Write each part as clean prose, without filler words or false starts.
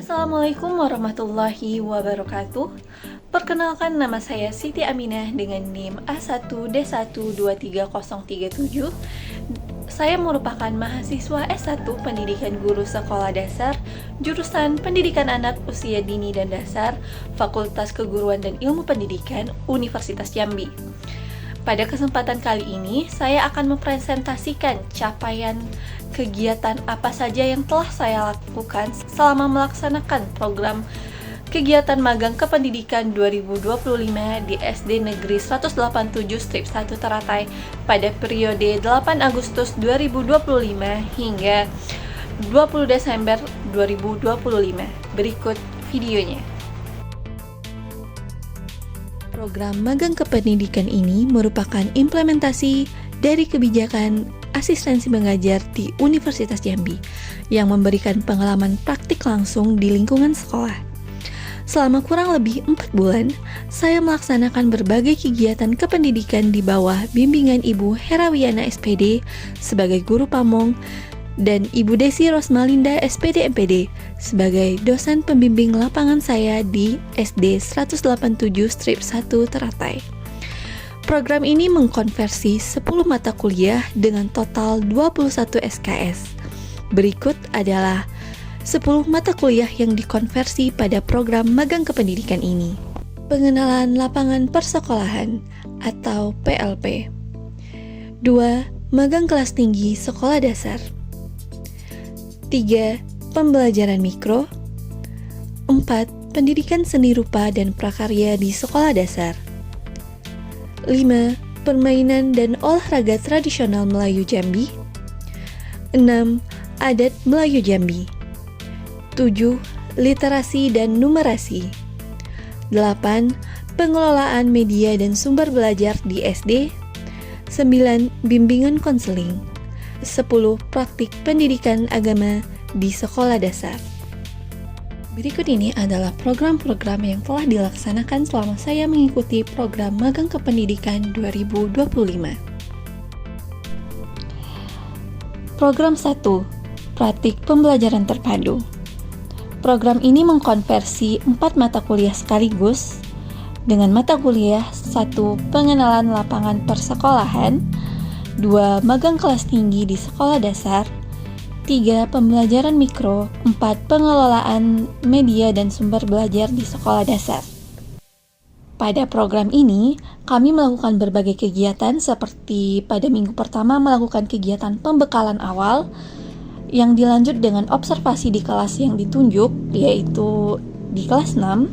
Assalamualaikum warahmatullahi wabarakatuh. Perkenalkan, nama saya Siti Aminah dengan NIM A1D1230337. Saya merupakan mahasiswa S1 Pendidikan Guru Sekolah Dasar, jurusan Pendidikan Anak Usia Dini dan Dasar, Fakultas Keguruan dan Ilmu Pendidikan, Universitas Jambi. Pada kesempatan kali ini, saya akan mempresentasikan capaian kegiatan apa saja yang telah saya lakukan selama melaksanakan program kegiatan magang kependidikan 2025 di SD Negeri 187/1 Teratai pada periode 8 Agustus 2025 hingga 20 Desember 2025. Berikut videonya. Program magang kependidikan ini merupakan implementasi dari kebijakan asistensi mengajar di Universitas Jambi yang memberikan pengalaman praktik langsung di lingkungan sekolah. Selama kurang lebih 4 bulan, saya melaksanakan berbagai kegiatan kependidikan di bawah bimbingan Ibu Herawiana SPD sebagai guru pamong dan Ibu Desi Rosmalinda SPD MPD sebagai dosen pembimbing lapangan saya di SD 187/1 Teratai. Program ini mengkonversi 10 mata kuliah dengan total 21 SKS. Berikut adalah 10 mata kuliah yang dikonversi pada program magang kependidikan ini. Pengenalan lapangan persekolahan atau PLP. 2. Magang kelas tinggi sekolah dasar. 3. Pembelajaran mikro. 4. Pendidikan seni rupa dan prakarya di sekolah dasar. 5. Permainan dan olahraga tradisional Melayu Jambi. 6. Adat Melayu Jambi. 7. Literasi dan numerasi. 8. Pengelolaan media dan sumber belajar di SD. 9. Bimbingan konseling. 10. Praktik pendidikan agama di sekolah dasar. Berikut ini adalah program-program yang telah dilaksanakan selama saya mengikuti program magang kependidikan 2025. Program 1. Praktik pembelajaran terpadu. Program ini mengkonversi 4 mata kuliah sekaligus dengan mata kuliah 1. Pengenalan lapangan persekolahan, 2. Magang kelas tinggi di sekolah dasar, 3. Pembelajaran mikro, 4. Pengelolaan media dan sumber belajar di sekolah dasar. Pada program ini, kami melakukan berbagai kegiatan seperti pada minggu pertama melakukan kegiatan pembekalan awal yang dilanjut dengan observasi di kelas yang ditunjuk, yaitu di kelas 6.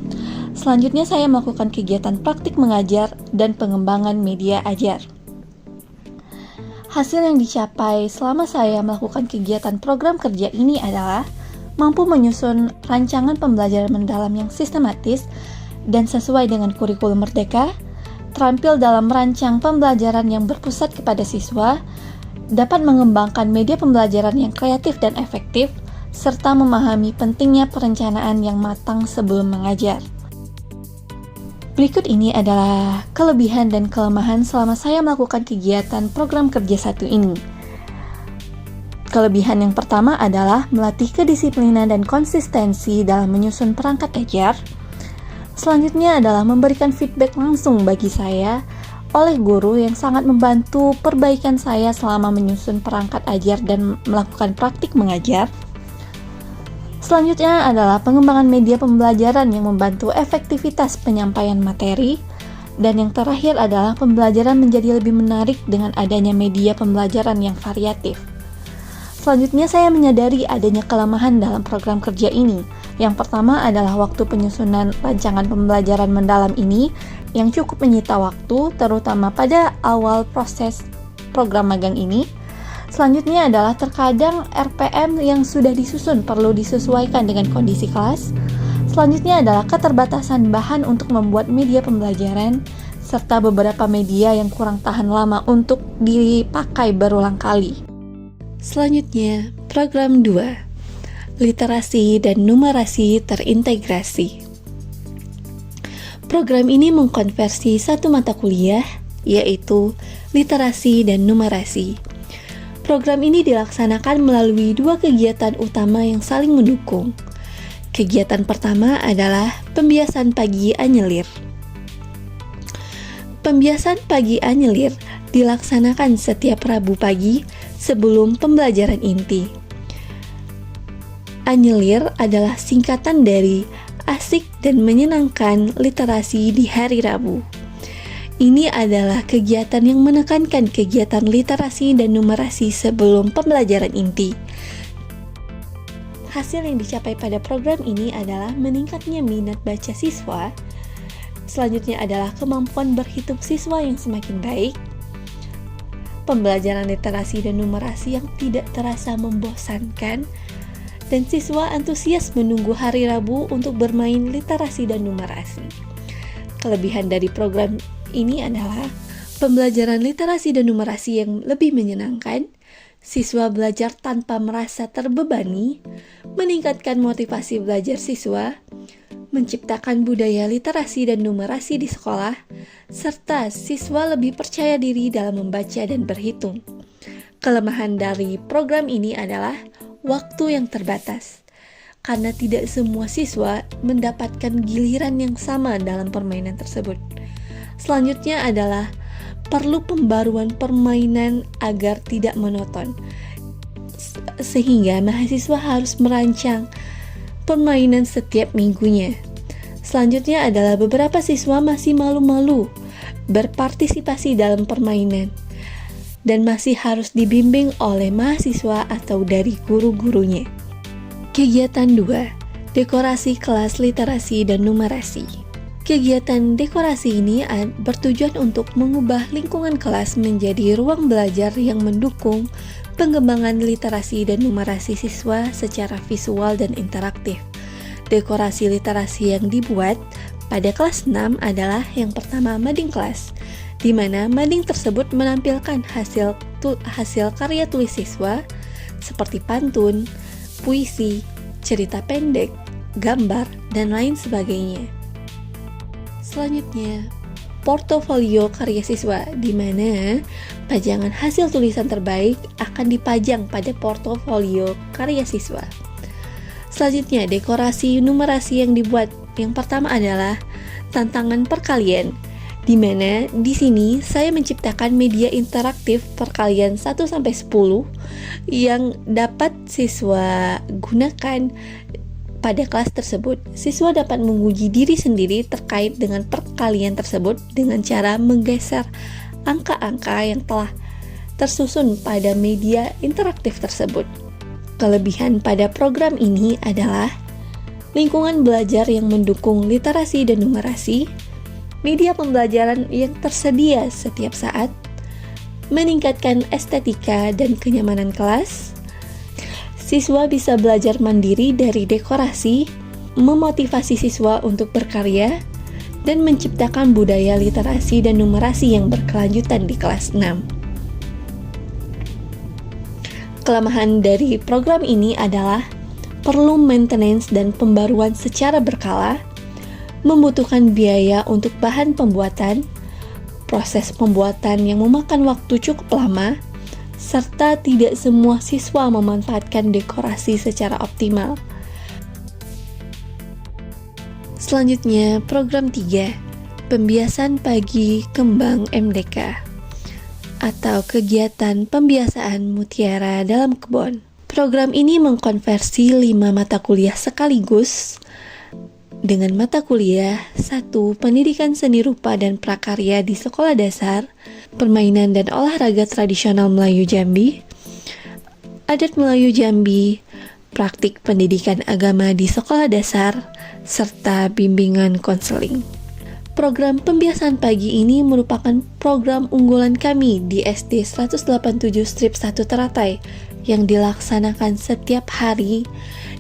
Selanjutnya saya melakukan kegiatan praktik mengajar dan pengembangan media ajar. Hasil yang dicapai selama saya melakukan kegiatan program kerja ini adalah mampu menyusun rancangan pembelajaran mendalam yang sistematis dan sesuai dengan kurikulum Merdeka, terampil dalam merancang pembelajaran yang berpusat kepada siswa, dapat mengembangkan media pembelajaran yang kreatif dan efektif, serta memahami pentingnya perencanaan yang matang sebelum mengajar. Berikut ini adalah kelebihan dan kelemahan selama saya melakukan kegiatan program kerja 1 ini. Kelebihan yang pertama adalah melatih kedisiplinan dan konsistensi dalam menyusun perangkat ajar. Selanjutnya adalah memberikan feedback langsung bagi saya oleh guru yang sangat membantu perbaikan saya selama menyusun perangkat ajar dan melakukan praktik mengajar. Selanjutnya adalah pengembangan media pembelajaran yang membantu efektivitas penyampaian materi. Dan yang terakhir adalah pembelajaran menjadi lebih menarik dengan adanya media pembelajaran yang variatif. Selanjutnya saya menyadari adanya kelemahan dalam program kerja ini. Yang pertama adalah waktu penyusunan rancangan pembelajaran mendalam ini yang cukup menyita waktu, terutama pada awal proses program magang ini. Selanjutnya adalah terkadang RPM yang sudah disusun perlu disesuaikan dengan kondisi kelas. Selanjutnya adalah keterbatasan bahan untuk membuat media pembelajaran, serta beberapa media yang kurang tahan lama untuk dipakai berulang kali. Selanjutnya, program 2. Literasi dan numerasi terintegrasi. Program ini mengkonversi 1 mata kuliah, yaitu literasi dan numerasi. Program ini dilaksanakan melalui 2 kegiatan utama yang saling mendukung. Kegiatan pertama adalah pembiasan pagi anyelir. Pembiasan pagi anyelir dilaksanakan setiap Rabu pagi sebelum pembelajaran inti. Anyelir adalah singkatan dari asik dan menyenangkan literasi di hari Rabu. Ini adalah kegiatan yang menekankan kegiatan literasi dan numerasi sebelum pembelajaran inti. Hasil yang dicapai pada program ini adalah meningkatnya minat baca siswa. Selanjutnya adalah kemampuan berhitung siswa yang semakin baik, pembelajaran literasi dan numerasi yang tidak terasa membosankan, dan siswa antusias menunggu hari Rabu untuk bermain literasi dan numerasi. Kelebihan dari program ini adalah pembelajaran literasi dan numerasi yang lebih menyenangkan, siswa belajar tanpa merasa terbebani, meningkatkan motivasi belajar siswa, menciptakan budaya literasi dan numerasi di sekolah, serta siswa lebih percaya diri dalam membaca dan berhitung. Kelemahan dari program ini adalah waktu yang terbatas, karena tidak semua siswa mendapatkan giliran yang sama dalam permainan tersebut. Selanjutnya adalah perlu pembaruan permainan agar tidak monoton, sehingga mahasiswa harus merancang permainan setiap minggunya. Selanjutnya adalah beberapa siswa masih malu-malu berpartisipasi dalam permainan dan masih harus dibimbing oleh mahasiswa atau dari guru-gurunya. Kegiatan 2, dekorasi kelas literasi dan numerasi. Kegiatan dekorasi ini bertujuan untuk mengubah lingkungan kelas menjadi ruang belajar yang mendukung pengembangan literasi dan numerasi siswa secara visual dan interaktif. Dekorasi literasi yang dibuat pada kelas 6 adalah yang pertama mading kelas, di mana mading tersebut menampilkan hasil karya tulis siswa seperti pantun, puisi, cerita pendek, gambar, dan lain sebagainya. Selanjutnya, portofolio karya siswa, di mana pajangan hasil tulisan terbaik akan dipajang pada portofolio karya siswa. Selanjutnya, dekorasi numerasi yang dibuat. Yang pertama adalah tantangan perkalian, di mana di sini saya menciptakan media interaktif perkalian 1-10 yang dapat siswa gunakan pada kelas tersebut. Siswa dapat menguji diri sendiri terkait dengan perkalian tersebut dengan cara menggeser angka-angka yang telah tersusun pada media interaktif tersebut. Kelebihan pada program ini adalah lingkungan belajar yang mendukung literasi dan numerasi, media pembelajaran yang tersedia setiap saat, meningkatkan estetika dan kenyamanan kelas. Siswa bisa belajar mandiri dari dekorasi, memotivasi siswa untuk berkarya, dan menciptakan budaya literasi dan numerasi yang berkelanjutan di kelas 6. Kelemahan dari program ini adalah perlu maintenance dan pembaruan secara berkala, membutuhkan biaya untuk bahan pembuatan, proses pembuatan yang memakan waktu cukup lama, serta tidak semua siswa memanfaatkan dekorasi secara optimal. Selanjutnya, program 3, pembiasan pagi kembang MDK atau kegiatan pembiasaan mutiara dalam kebun. Program ini mengkonversi 5 mata kuliah sekaligus dengan mata kuliah 1. Pendidikan seni rupa dan prakarya di sekolah dasar, permainan dan olahraga tradisional Melayu Jambi, adat Melayu Jambi, praktik pendidikan agama di sekolah dasar, serta bimbingan konseling. Program pembiasaan pagi ini merupakan program unggulan kami di SD 187/1 Teratai yang dilaksanakan setiap hari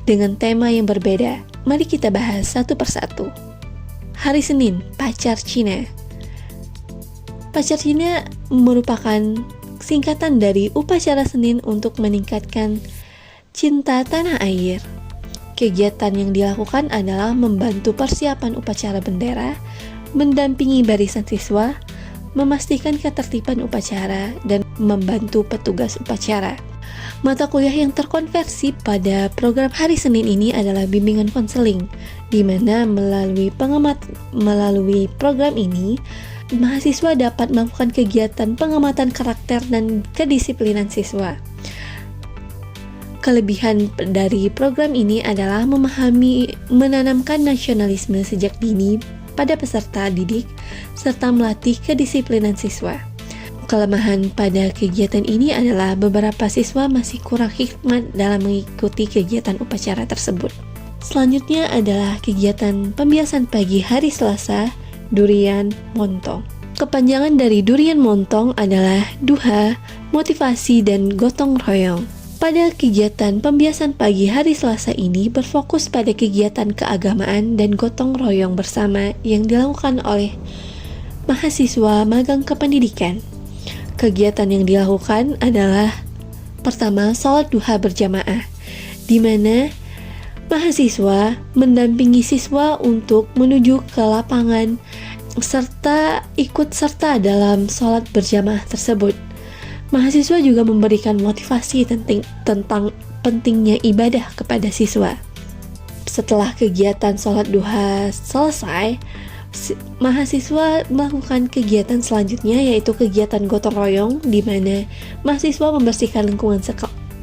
dengan tema yang berbeda. Mari kita bahas satu persatu. Hari Senin, Pacar Cina. Pacar Cina merupakan singkatan dari upacara Senin untuk meningkatkan cinta tanah air. Kegiatan yang dilakukan adalah membantu persiapan upacara bendera, mendampingi barisan siswa, memastikan ketertiban upacara, dan membantu petugas upacara. Mata kuliah yang terkonversi pada program hari Senin ini adalah bimbingan konseling, di mana melalui program ini, mahasiswa dapat melakukan kegiatan pengamatan karakter dan kedisiplinan siswa. Kelebihan dari program ini adalah menanamkan nasionalisme sejak dini pada peserta didik, serta melatih kedisiplinan siswa. Kelemahan pada kegiatan ini adalah beberapa siswa masih kurang hikmat dalam mengikuti kegiatan upacara tersebut. Selanjutnya adalah kegiatan pembiasan pagi hari Selasa, Durian Montong. Kepanjangan dari Durian Montong adalah duha, motivasi, dan gotong royong. Pada kegiatan pembiasan pagi hari Selasa ini berfokus pada kegiatan keagamaan dan gotong royong bersama yang dilakukan oleh mahasiswa magang kependidikan. Kegiatan yang dilakukan adalah pertama, sholat duha berjamaah, di mana mahasiswa mendampingi siswa untuk menuju ke lapangan serta ikut serta dalam sholat berjamaah tersebut. Mahasiswa juga memberikan motivasi tentang pentingnya ibadah kepada siswa. Setelah kegiatan sholat duha selesai, mahasiswa melakukan kegiatan selanjutnya, yaitu kegiatan gotong royong, di mana mahasiswa membersihkan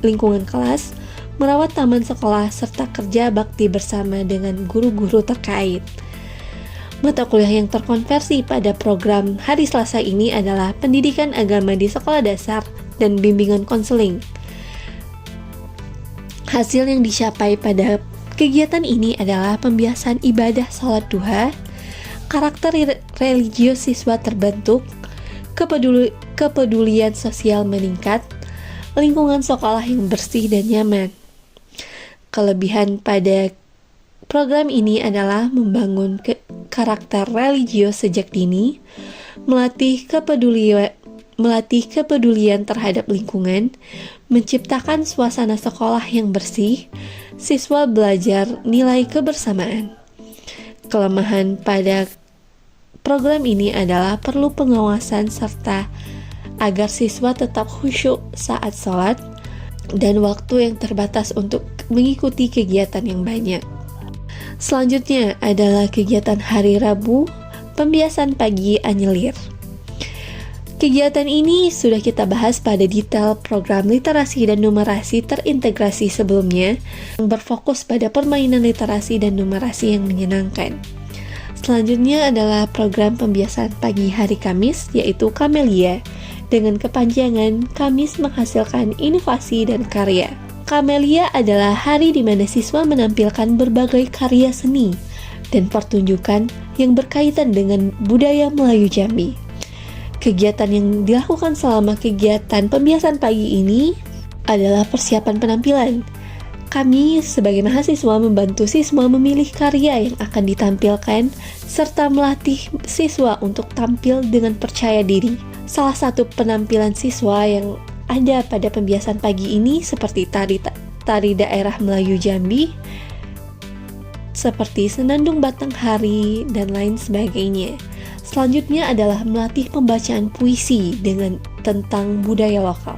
lingkungan kelas, merawat taman sekolah, serta kerja bakti bersama dengan guru-guru terkait. Mata kuliah yang terkonversi pada program hari Selasa ini adalah pendidikan agama di sekolah dasar dan bimbingan konseling. Hasil yang dicapai pada kegiatan ini adalah pembiasan ibadah sholat duha, karakter religius siswa terbentuk, kepedulian sosial meningkat, lingkungan sekolah yang bersih dan nyaman. Kelebihan pada program ini adalah membangun karakter religius sejak dini, melatih kepedulian terhadap lingkungan, menciptakan suasana sekolah yang bersih, siswa belajar nilai kebersamaan. Kelemahan pada program ini adalah perlu pengawasan serta agar siswa tetap khusyuk saat sholat dan waktu yang terbatas untuk mengikuti kegiatan yang banyak. Selanjutnya adalah kegiatan hari Rabu, pembiasan pagi anyelir. Kegiatan ini sudah kita bahas pada detail program literasi dan numerasi terintegrasi sebelumnya, yang berfokus pada permainan literasi dan numerasi yang menyenangkan. Selanjutnya adalah program pembiasan pagi hari Kamis, yaitu Kamelia, dengan kepanjangan Kamis menghasilkan inovasi dan karya. Kamelia adalah hari di mana siswa menampilkan berbagai karya seni dan pertunjukan yang berkaitan dengan budaya Melayu Jambi. Kegiatan yang dilakukan selama kegiatan pembiasan pagi ini adalah persiapan penampilan. Kami sebagai mahasiswa membantu siswa memilih karya yang akan ditampilkan serta melatih siswa untuk tampil dengan percaya diri. Salah satu penampilan siswa yang ada pada pembiasan pagi ini seperti tari daerah Melayu Jambi, seperti senandung Batanghari dan lain sebagainya. Selanjutnya adalah melatih pembacaan puisi tentang budaya lokal.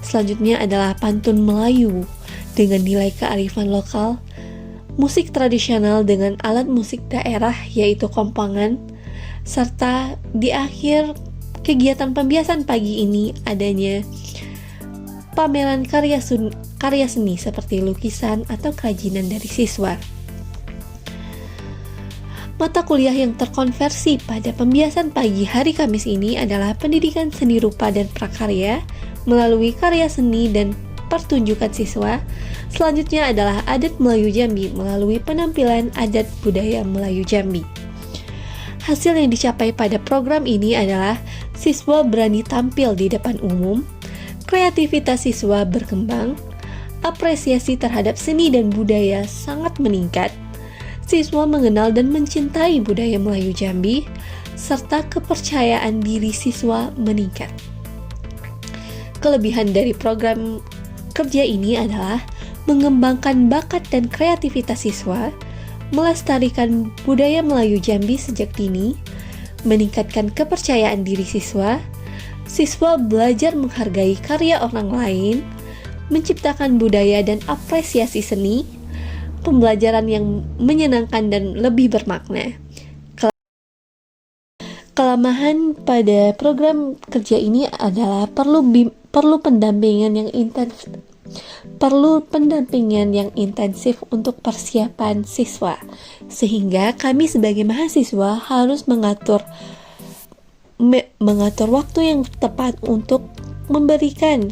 Selanjutnya adalah pantun Melayu dengan nilai kearifan lokal, musik tradisional dengan alat musik daerah yaitu kompangan, serta di akhir kegiatan pembiasan pagi ini adanya pameran karya seni seperti lukisan atau kerajinan dari siswa. Mata kuliah yang terkonversi pada pembiasan pagi hari Kamis ini adalah pendidikan seni rupa dan prakarya melalui karya seni dan pertunjukan siswa. Selanjutnya adalah adat Melayu Jambi melalui penampilan adat budaya Melayu Jambi. Hasil yang dicapai pada program ini adalah siswa berani tampil di depan umum, kreativitas siswa berkembang, apresiasi terhadap seni dan budaya sangat meningkat, siswa mengenal dan mencintai budaya Melayu Jambi, serta kepercayaan diri siswa meningkat. Kelebihan dari program kerja ini adalah mengembangkan bakat dan kreativitas siswa, melestarikan budaya Melayu Jambi sejak dini, meningkatkan kepercayaan diri siswa, siswa belajar menghargai karya orang lain, menciptakan budaya dan apresiasi seni, pembelajaran yang menyenangkan dan lebih bermakna. Kelemahan pada program kerja ini adalah perlu pendampingan yang intensif untuk persiapan siswa, sehingga kami sebagai mahasiswa harus mengatur waktu yang tepat untuk memberikan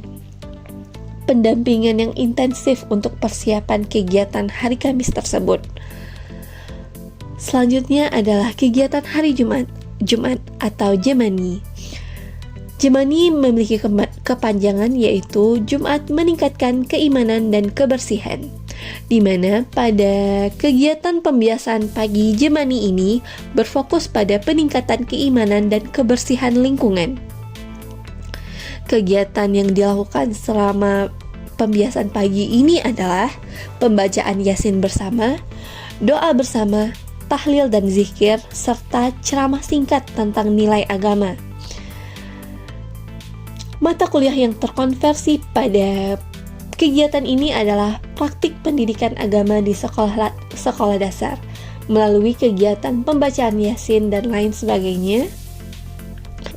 pendampingan yang intensif untuk persiapan kegiatan hari Kamis tersebut. Selanjutnya adalah kegiatan hari Jumat atau Jemani. Jemani memiliki kepanjangan yaitu Jumat meningkatkan keimanan dan kebersihan, di mana pada kegiatan pembiasaan pagi Jemani ini berfokus pada peningkatan keimanan dan kebersihan lingkungan. Kegiatan yang dilakukan selama pembiasaan pagi ini adalah pembacaan Yasin bersama, doa bersama, tahlil dan zikir, serta ceramah singkat tentang nilai agama. Mata kuliah yang terkonversi pada kegiatan ini adalah praktik pendidikan agama di sekolah dasar melalui kegiatan pembacaan Yasin dan lain sebagainya.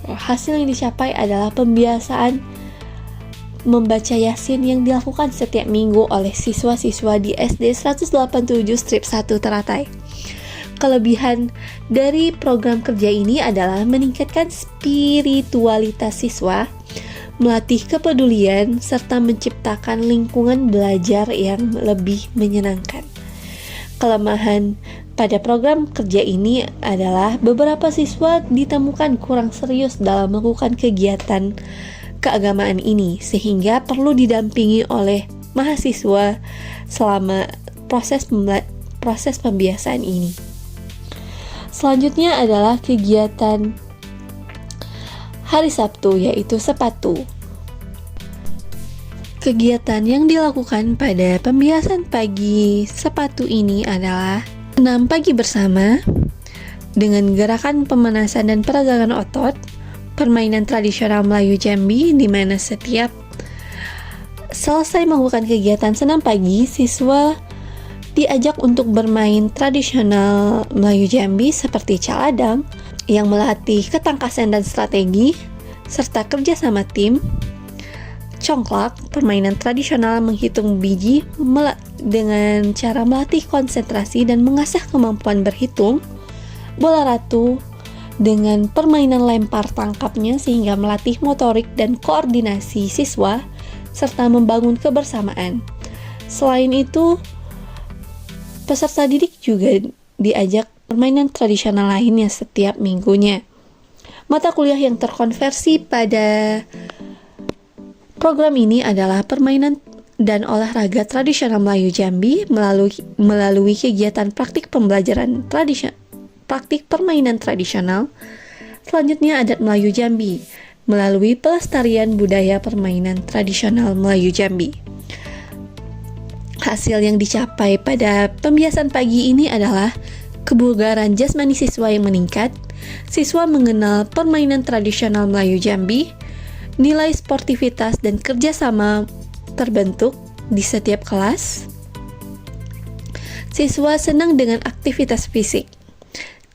Hasil yang dicapai adalah pembiasaan membaca Yasin yang dilakukan setiap minggu oleh siswa-siswa di SD 187/1 Teratai. Kelebihan dari program kerja ini adalah meningkatkan spiritualitas siswa, melatih kepedulian, serta menciptakan lingkungan belajar yang lebih menyenangkan. Kelemahan pada program kerja ini adalah beberapa siswa ditemukan kurang serius dalam melakukan kegiatan keagamaan ini, sehingga perlu didampingi oleh mahasiswa selama proses pembiasaan ini. Selanjutnya adalah kegiatan hari Sabtu, yaitu sepatu. Kegiatan yang dilakukan pada pembiasaan pagi sepatu ini adalah senam pagi bersama dengan gerakan pemanasan dan peregangan otot, permainan tradisional Melayu Jambi, di mana setiap selesai melakukan kegiatan senam pagi, siswa diajak untuk bermain tradisional Melayu Jambi seperti caladang yang melatih ketangkasan dan strategi, serta kerja sama tim. Congklak, permainan tradisional menghitung biji dengan cara melatih konsentrasi dan mengasah kemampuan berhitung. Bola ratu dengan permainan lempar tangkapnya sehingga melatih motorik dan koordinasi siswa serta membangun kebersamaan. Selain itu, peserta didik juga diajak permainan tradisional lainnya setiap minggunya. Mata kuliah yang terkonversi pada program ini adalah permainan dan olahraga tradisional Melayu Jambi melalui kegiatan praktik permainan tradisional. Selanjutnya adat Melayu Jambi melalui pelestarian budaya permainan tradisional Melayu Jambi. Hasil yang dicapai pada pembiasaan pagi ini adalah kebugaran jasmani siswa yang meningkat, siswa mengenal permainan tradisional Melayu Jambi, nilai sportivitas dan kerjasama terbentuk di setiap kelas, siswa senang dengan aktivitas fisik.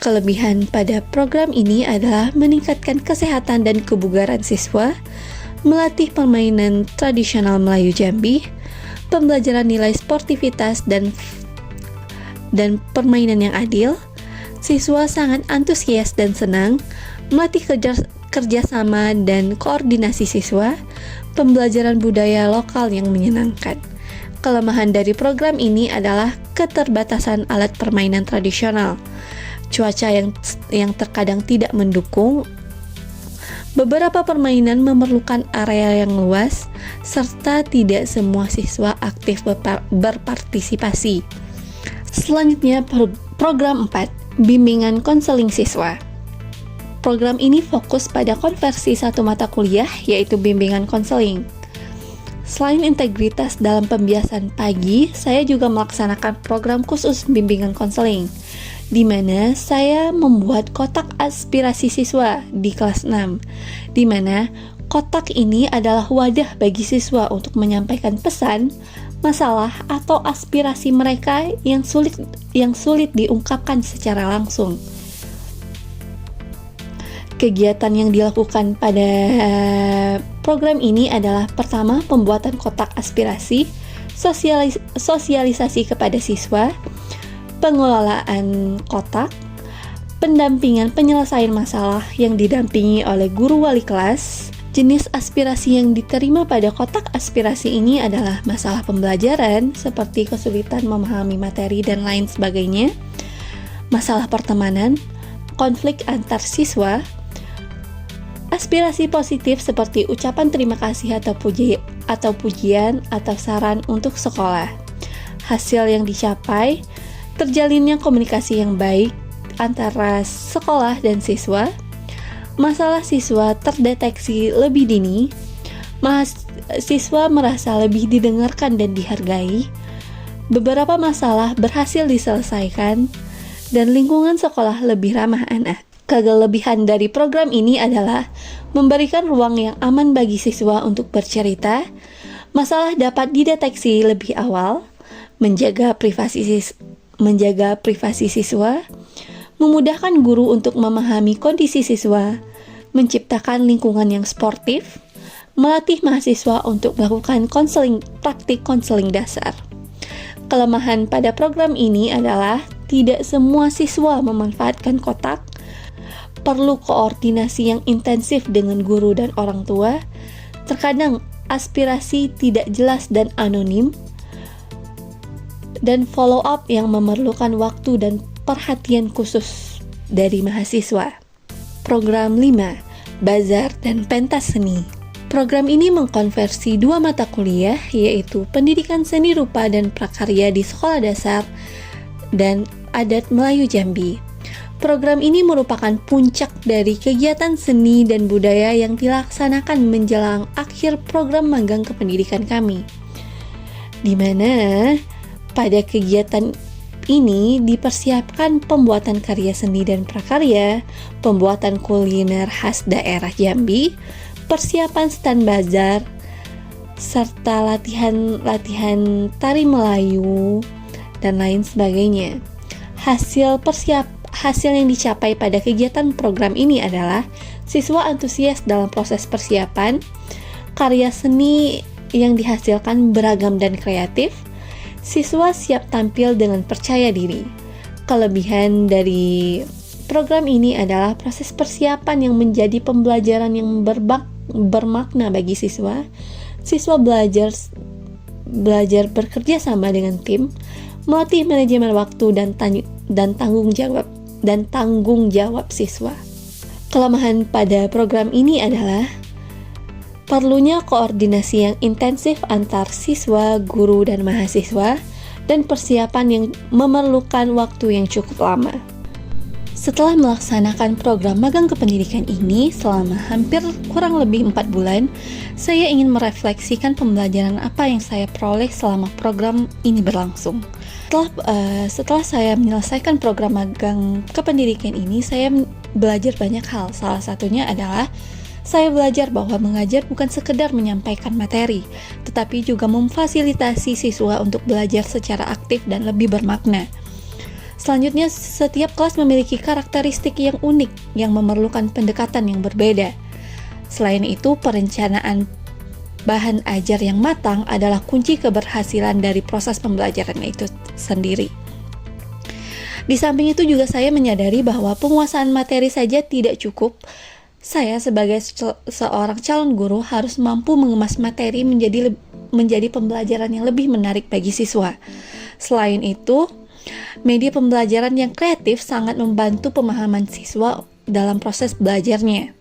Kelebihan pada program ini adalah meningkatkan kesehatan dan kebugaran siswa, melatih permainan tradisional Melayu Jambi, pembelajaran nilai sportivitas dan permainan yang adil. Siswa sangat antusias dan senang, melatih kerjasama dan koordinasi siswa, pembelajaran budaya lokal yang menyenangkan. Kelemahan dari program ini adalah keterbatasan alat permainan tradisional, cuaca yang terkadang tidak mendukung, beberapa permainan memerlukan area yang luas, serta tidak semua siswa aktif berpartisipasi. Selanjutnya, program 4, bimbingan konseling siswa. Program ini fokus pada konversi satu mata kuliah, yaitu bimbingan konseling. Selain integritas dalam pembiasaan pagi, saya juga melaksanakan program khusus bimbingan konseling, di mana saya membuat kotak aspirasi siswa di kelas 6, di mana Kotak ini adalah wadah bagi siswa untuk menyampaikan pesan, masalah, atau aspirasi mereka yang sulit diungkapkan secara langsung. Kegiatan yang dilakukan pada program ini adalah pertama, pembuatan kotak aspirasi, sosialisasi kepada siswa, pengelolaan kotak, pendampingan penyelesaian masalah yang didampingi oleh guru wali kelas. Jenis aspirasi yang diterima pada kotak aspirasi ini adalah masalah pembelajaran seperti kesulitan memahami materi dan lain sebagainya, masalah pertemanan, konflik antar siswa, aspirasi positif seperti ucapan terima kasih atau pujian atau saran untuk sekolah. Hasil yang dicapai, terjalinnya komunikasi yang baik antara sekolah dan siswa, masalah siswa terdeteksi lebih dini, siswa merasa lebih didengarkan dan dihargai, beberapa masalah berhasil diselesaikan, dan lingkungan sekolah lebih ramah anak. Kelebihan dari program ini adalah memberikan ruang yang aman bagi siswa untuk bercerita, masalah dapat dideteksi lebih awal, menjaga privasi siswa, memudahkan guru untuk memahami kondisi siswa, menciptakan lingkungan yang sportif, melatih mahasiswa untuk melakukan praktik konseling dasar. Kelemahan pada program ini adalah tidak semua siswa memanfaatkan kotak, perlu koordinasi yang intensif dengan guru dan orang tua, terkadang aspirasi tidak jelas dan anonim, dan follow up yang memerlukan waktu dan perhatian khusus dari mahasiswa. Program 5, Bazar dan Pentas Seni. Program ini mengkonversi 2 mata kuliah, yaitu Pendidikan Seni Rupa dan Prakarya di Sekolah Dasar dan Adat Melayu Jambi. Program ini merupakan puncak dari kegiatan seni dan budaya yang dilaksanakan menjelang akhir program magang kependidikan kami, di mana pada kegiatan ini dipersiapkan pembuatan karya seni dan prakarya, pembuatan kuliner khas daerah Jambi, persiapan stand bazar, serta latihan tari Melayu, dan lain sebagainya. Hasil yang dicapai pada kegiatan program ini adalah siswa antusias dalam proses persiapan, karya seni yang dihasilkan beragam dan kreatif, siswa siap tampil dengan percaya diri. Kelebihan dari program ini adalah proses persiapan yang menjadi pembelajaran yang bermakna bagi siswa. Siswa belajar bekerja sama dengan tim, melatih manajemen waktu dan tanggung jawab siswa. Kelemahan pada program ini adalah perlunya koordinasi yang intensif antar siswa, guru, dan mahasiswa, dan persiapan yang memerlukan waktu yang cukup lama. Setelah melaksanakan program magang kependidikan ini selama hampir kurang lebih 4 bulan, saya ingin merefleksikan pembelajaran apa yang saya peroleh selama program ini berlangsung. Setelah saya menyelesaikan program magang kependidikan ini, saya belajar banyak hal. Salah satunya adalah saya belajar bahwa mengajar bukan sekedar menyampaikan materi, tetapi juga memfasilitasi siswa untuk belajar secara aktif dan lebih bermakna. Selanjutnya, setiap kelas memiliki karakteristik yang unik yang memerlukan pendekatan yang berbeda. Selain itu, perencanaan bahan ajar yang matang adalah kunci keberhasilan dari proses pembelajaran itu sendiri. Di samping itu juga saya menyadari bahwa penguasaan materi saja tidak cukup. Saya sebagai seorang calon guru harus mampu mengemas materi menjadi pembelajaran yang lebih menarik bagi siswa. Selain itu, media pembelajaran yang kreatif sangat membantu pemahaman siswa dalam proses belajarnya.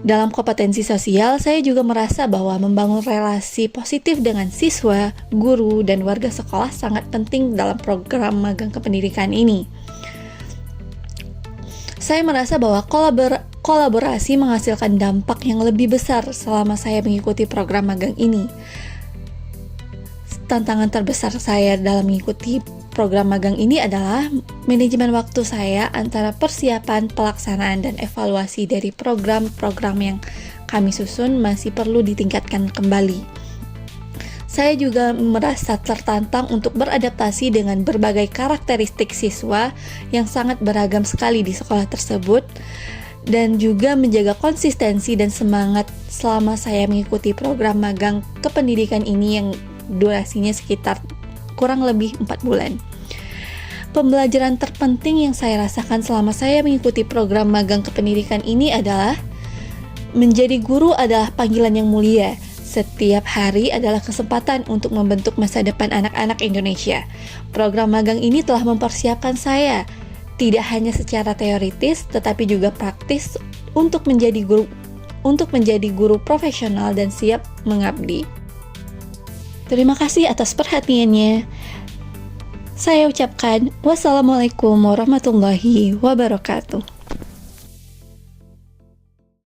Dalam kompetensi sosial, saya juga merasa bahwa membangun relasi positif dengan siswa, guru, dan warga sekolah sangat penting dalam program magang kependidikan ini. Saya merasa bahwa kolaborasi menghasilkan dampak yang lebih besar selama saya mengikuti program magang ini. Tantangan terbesar saya dalam mengikuti program magang ini adalah manajemen waktu saya antara persiapan, pelaksanaan, dan evaluasi dari program-program yang kami susun masih perlu ditingkatkan kembali. Saya juga merasa tertantang untuk beradaptasi dengan berbagai karakteristik siswa yang sangat beragam sekali di sekolah tersebut, dan juga menjaga konsistensi dan semangat selama saya mengikuti program magang kependidikan ini yang durasinya sekitar kurang lebih 4 bulan. Pembelajaran terpenting yang saya rasakan selama saya mengikuti program magang kependidikan ini adalah menjadi guru adalah panggilan yang mulia. Setiap hari adalah kesempatan untuk membentuk masa depan anak-anak Indonesia. Program magang ini telah mempersiapkan saya, tidak hanya secara teoritis, tetapi juga praktis untuk menjadi guru profesional dan siap mengabdi. Terima kasih atas perhatiannya. Saya ucapkan wassalamualaikum warahmatullahi wabarakatuh.